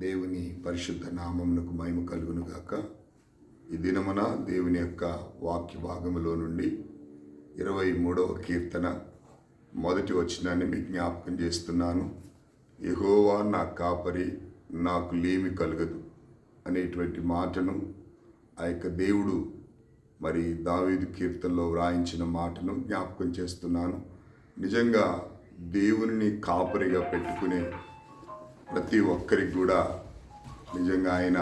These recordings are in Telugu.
దేవుని పరిశుద్ధ నామమునకు మహిమ కలుగును గాక. ఈ దినమున దేవుని యొక్క వాక్య భాగములో నుండి 23వ కీర్తన మొదటి వచనాన్ని మీకు జ్ఞాపకం చేస్తున్నాను. యెహోవా నా కాపరి, నాకు లేమి కలగదు అనేటువంటి మాటను ఆ యొక్క దేవుడు మరి దావీదు కీర్తనలో వ్రాయించిన మాటను జ్ఞాపకం చేస్తున్నాను. నిజంగా దేవుని కాపరిగా పెట్టుకునే ప్రతి ఒక్కరికి కూడా నిజంగా ఆయన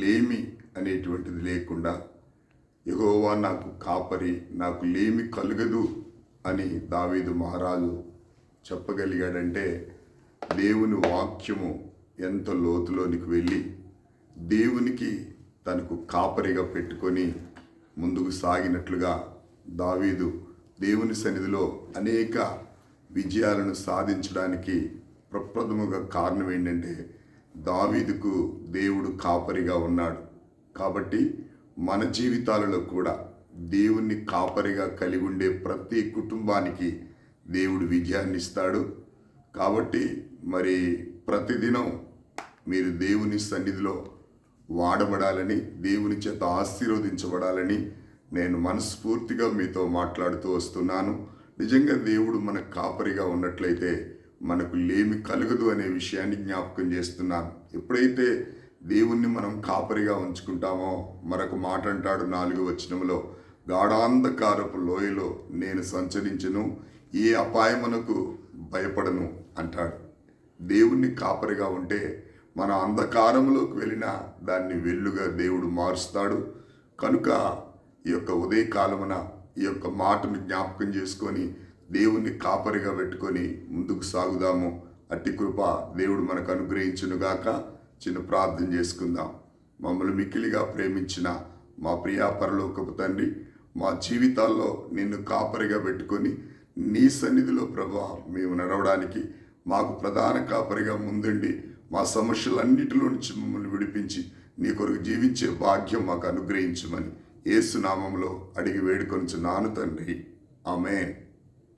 లేమి అనేటువంటిది లేకుండా యెహోవా నాకు కాపరి, నాకు లేమి కలుగదు అని దావీదు మహారాజు చెప్పగలిగాడంటే దేవుని వాక్యము ఎంత లోతులోనికి వెళ్ళి దేవునికి తనకు కాపరిగా పెట్టుకొని ముందుకు సాగినట్లుగా దావీదు దేవుని సన్నిధిలో అనేక విజయాలను సాధించడానికి ప్రప్రథముగా కారణం ఏంటంటే దావీదుకు దేవుడు కాపరిగా ఉన్నాడు. కాబట్టి మన జీవితాలలో కూడా దేవుణ్ణి కాపరిగా కలిగి ఉండే ప్రతి కుటుంబానికి దేవుడు విజయాన్ని ఇస్తాడు. కాబట్టి మరి ప్రతిదినం మీరు దేవుని సన్నిధిలో వాడబడాలని, దేవుని చేత ఆశీర్వదించబడాలని నేను మనస్ఫూర్తిగా మీతో మాట్లాడుతూ వస్తున్నాను. నిజంగా దేవుడు మన కాపరిగా ఉన్నట్లయితే మనకు లేమి కలగదు అనే విషయాన్ని జ్ఞాపకం చేస్తున్నాను. ఎప్పుడైతే దేవుణ్ణి మనం కాపరిగా ఉంచుకుంటామో మరొక మాట అంటాడు 4వ వచనంలో, గాఢాంధకారపు లోయలో నేను సంచరించను, ఏ అపాయమునకు భయపడను అంటాడు. దేవుణ్ణి కాపరిగా ఉంటే మన అంధకారంలోకి వెళ్ళినా దాన్ని వెలుగుగా దేవుడు మారుస్తాడు. కనుక ఈ యొక్క ఉదయకాలమున ఈ యొక్క మాటను జ్ఞాపకం చేసుకొని దేవుణ్ణి కాపరిగా పెట్టుకొని ముందుకు సాగుదాము. అట్టి కృప దేవుడు మనకు అనుగ్రహించునుగాక. చిన్న ప్రార్థన చేసుకుందాం. మమ్మల్ని మిక్కిలిగా ప్రేమించిన మా ప్రియా పరలోకపు తండ్రి, మా జీవితాల్లో నిన్ను కాపరిగా పెట్టుకొని నీ సన్నిధిలో ప్రభువా మేము నడవడానికి మాకు ప్రధాన కాపరిగా ముందుండి మా సమస్యలన్నిటిలో నుంచి మమ్మల్ని విడిపించి నీ కొరకు జీవించే భాగ్యం మాకు అనుగ్రహించమని యేసు నామములో అడిగి వేడుకొనుచున్నాను తండ్రి. ఆమేన్.